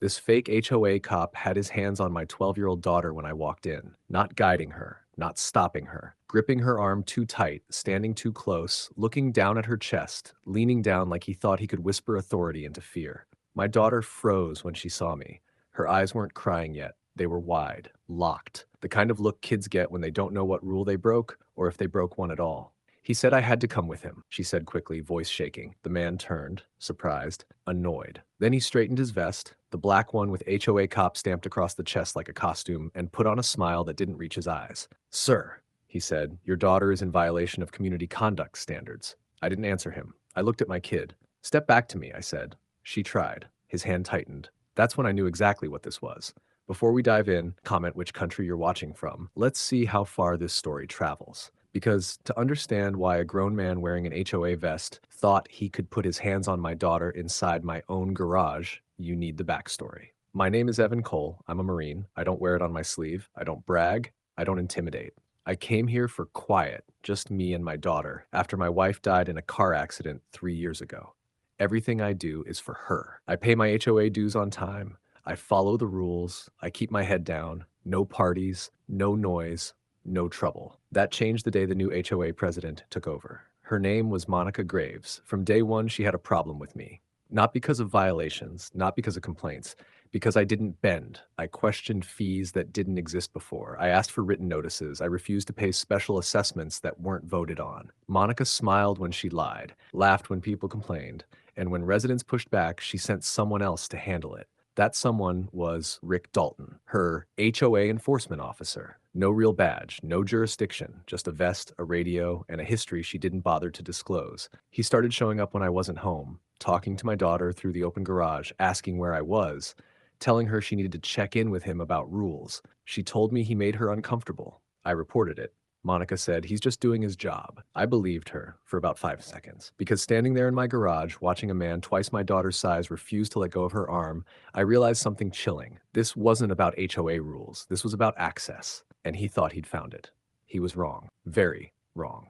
This fake HOA cop had his hands on my 12-year-old daughter when I walked in, not guiding her, not stopping her, gripping her arm too tight, standing too close, looking down at her chest, leaning down like he thought he could whisper authority into fear. My daughter froze when she saw me. Her eyes weren't crying yet. They were wide, locked, the kind of look kids get when they don't know what rule they broke or if they broke one at all. He said I had to come with him, she said quickly, voice shaking. The man turned, surprised, annoyed. Then he straightened his vest, the black one with HOA cop stamped across the chest like a costume, and put on a smile that didn't reach his eyes. Sir, he said, your daughter is in violation of community conduct standards. I didn't answer him. I looked at my kid. Step back to me, I said. She tried. His hand tightened. That's when I knew exactly what this was. Before we dive in, comment which country you're watching from. Let's see how far this story travels. Because to understand why a grown man wearing an HOA vest thought he could put his hands on my daughter inside my own garage, you need the backstory. My name is Evan Cole. I'm a Marine. I don't wear it on my sleeve. I don't brag. I don't intimidate. I came here for quiet, just me and my daughter, after my wife died in a car accident 3 years ago. Everything I do is for her. I pay my HOA dues on time. I follow the rules. I keep my head down. No parties, no noise, no trouble. That changed the day the new HOA president took over. Her name was Monica Graves. From day one, she had a problem with me. Not because of violations, not because of complaints, because I didn't bend. I questioned fees that didn't exist before. I asked for written notices. I refused to pay special assessments that weren't voted on. Monica smiled when she lied, laughed when people complained, and when residents pushed back, she sent someone else to handle it. That someone was Rick Dalton, her HOA enforcement officer. No real badge, no jurisdiction, just a vest, a radio, and a history she didn't bother to disclose. He started showing up when I wasn't home, talking to my daughter through the open garage, asking where I was, telling her she needed to check in with him about rules. She told me he made her uncomfortable. I reported it. Monica said, he's just doing his job. I believed her for about 5 seconds, because standing there in my garage, watching a man twice my daughter's size refuse to let go of her arm, I realized something chilling. This wasn't about HOA rules. This was about access, and he thought he'd found it. He was wrong. Very wrong.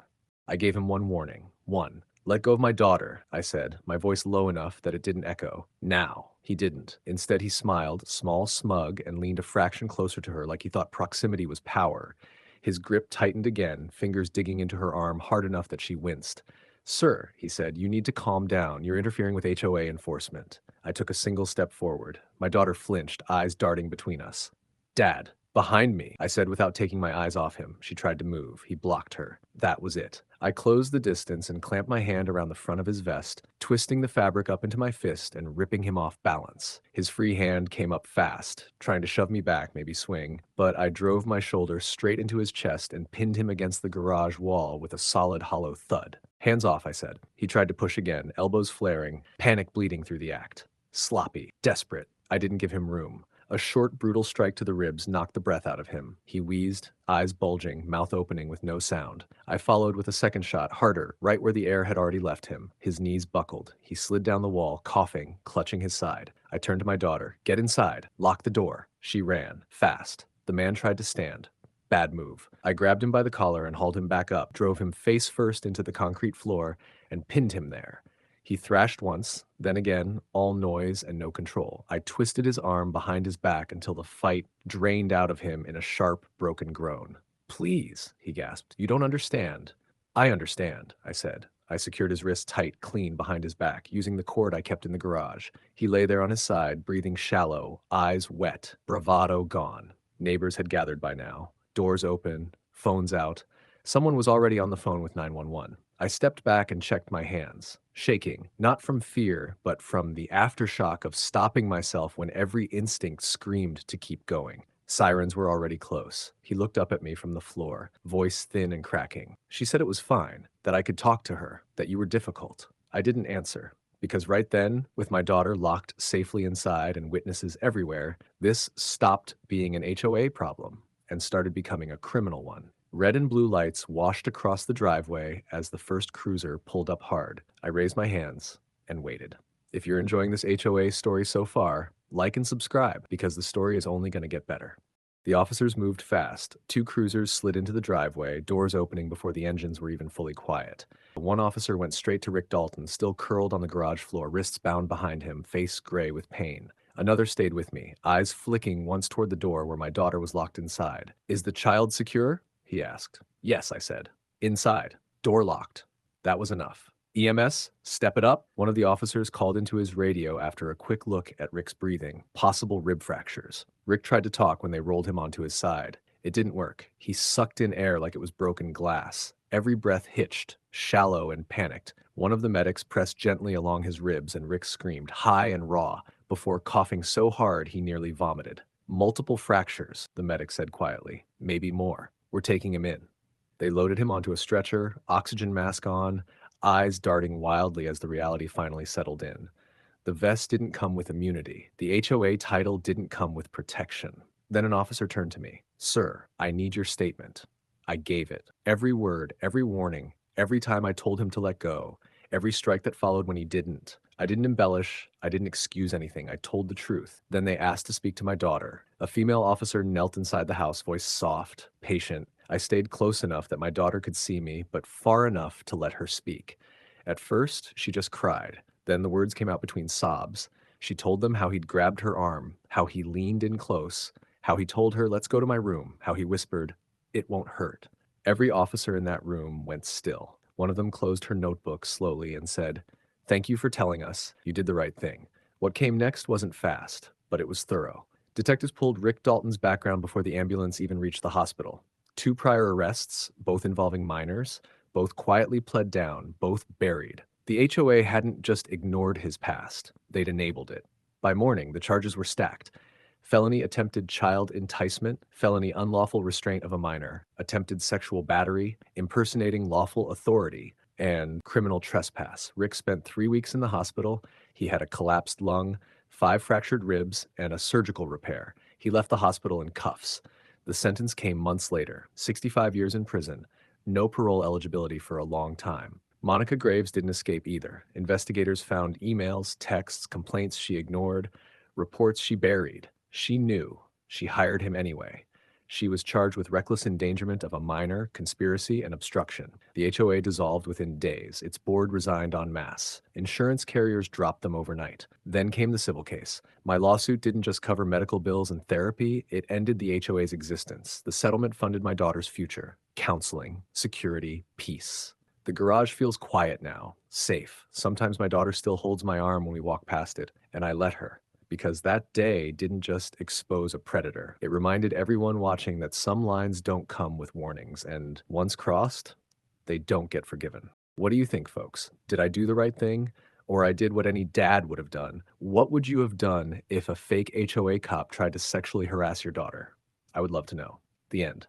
I gave him one warning. One. Let go of my daughter, I said, my voice low enough that it didn't echo. Now. He didn't. Instead, he smiled, small, smug, and leaned a fraction closer to her like he thought proximity was power. His grip tightened again, fingers digging into her arm hard enough that she winced. Sir, he said, you need to calm down. You're interfering with HOA enforcement. I took a single step forward. My daughter flinched, eyes darting between us. Dad, behind me, I said without taking my eyes off him. She tried to move. He blocked her. That was it. I closed the distance and clamped my hand around the front of his vest, twisting the fabric up into my fist and ripping him off balance. His free hand came up fast, trying to shove me back, maybe swing, but I drove my shoulder straight into his chest and pinned him against the garage wall with a solid hollow thud. Hands off, I said. He tried to push again, elbows flaring, panic bleeding through the act. Sloppy, desperate. I didn't give him room. A short, brutal strike to the ribs knocked the breath out of him. He wheezed, eyes bulging, mouth opening with no sound. I followed with a second shot, harder, right where the air had already left him. His knees buckled. He slid down the wall, coughing, clutching his side. I turned to my daughter. Get inside. Lock the door. She ran, fast. The man tried to stand. Bad move. I grabbed him by the collar and hauled him back up, drove him face first into the concrete floor, and pinned him there. He thrashed once, then again, all noise and no control. I twisted his arm behind his back until the fight drained out of him in a sharp, broken groan. Please, he gasped. You don't understand. I understand, I said. I secured his wrist tight, clean behind his back, using the cord I kept in the garage. He lay there on his side, breathing shallow, eyes wet, bravado gone. Neighbors had gathered by now. Doors open, phones out. Someone was already on the phone with 911. I stepped back and checked my hands, shaking, not from fear, but from the aftershock of stopping myself when every instinct screamed to keep going. Sirens were already close. He looked up at me from the floor, voice thin and cracking. She said it was fine, that I could talk to her, that you were difficult. I didn't answer, because right then, with my daughter locked safely inside and witnesses everywhere, this stopped being an HOA problem and started becoming a criminal one. Red and blue lights washed across the driveway as the first cruiser pulled up hard. I raised my hands and waited. If you're enjoying this HOA story so far, like and subscribe because the story is only going to get better. The officers moved fast. 2 cruisers slid into the driveway, doors opening before the engines were even fully quiet. One officer went straight to Rick Dalton, still curled on the garage floor, wrists bound behind him, face gray with pain. Another stayed with me, eyes flicking once toward the door where my daughter was locked inside. Is the child secure? He asked. Yes, I said. Inside. Door locked. That was enough. EMS, step it up. One of the officers called into his radio after a quick look at Rick's breathing. Possible rib fractures. Rick tried to talk when they rolled him onto his side. It didn't work. He sucked in air like it was broken glass. Every breath hitched, shallow and panicked. One of the medics pressed gently along his ribs and Rick screamed, high and raw, before coughing so hard he nearly vomited. Multiple fractures, the medic said quietly. Maybe more. We're taking him in. They loaded him onto a stretcher, oxygen mask on, eyes darting wildly as the reality finally settled in. The vest didn't come with immunity. The HOA title didn't come with protection. Then an officer turned to me. Sir, I need your statement. I gave it. Every word, every warning, every time I told him to let go, every strike that followed when he didn't. I didn't embellish. I didn't excuse anything. I told the truth. Then they asked to speak to my daughter. A female officer knelt inside the house, voice soft, patient. I stayed close enough that my daughter could see me, but far enough to let her speak. At first, she just cried. Then the words came out between sobs. She told them how he'd grabbed her arm, how he leaned in close, how he told her, let's go to my room, how he whispered, it won't hurt. Every officer in that room went still. One of them closed her notebook slowly and said, thank you for telling us. You did the right thing. What came next wasn't fast, but it was thorough. Detectives pulled Rick Dalton's background before the ambulance even reached the hospital. 2 prior arrests, both involving minors, both quietly pled down, both buried. The HOA hadn't just ignored his past, they'd enabled it. By morning, the charges were stacked. Felony attempted child enticement, felony unlawful restraint of a minor, attempted sexual battery, impersonating lawful authority, and criminal trespass. Rick spent 3 weeks in the hospital. He had a collapsed lung, 5 fractured ribs, and a surgical repair. He left the hospital in cuffs. The sentence came months later, 65 years in prison, no parole eligibility for a long time. Monica Graves didn't escape either. Investigators found emails, texts, complaints she ignored, reports she buried. She knew. She hired him anyway. She was charged with reckless endangerment of a minor, conspiracy, and obstruction. The HOA dissolved within days. Its board resigned en masse. Insurance carriers dropped them overnight. Then came the civil case. My lawsuit didn't just cover medical bills and therapy, it ended the HOA's existence. The settlement funded my daughter's future. Counseling, security, peace. The garage feels quiet now, safe. Sometimes my daughter still holds my arm when we walk past it, and I let her. Because that day didn't just expose a predator. It reminded everyone watching that some lines don't come with warnings, and once crossed, they don't get forgiven. What do you think, folks? Did I do the right thing? Or I did what any dad would have done? What would you have done if a fake HOA cop tried to sexually harass your daughter? I would love to know. The end.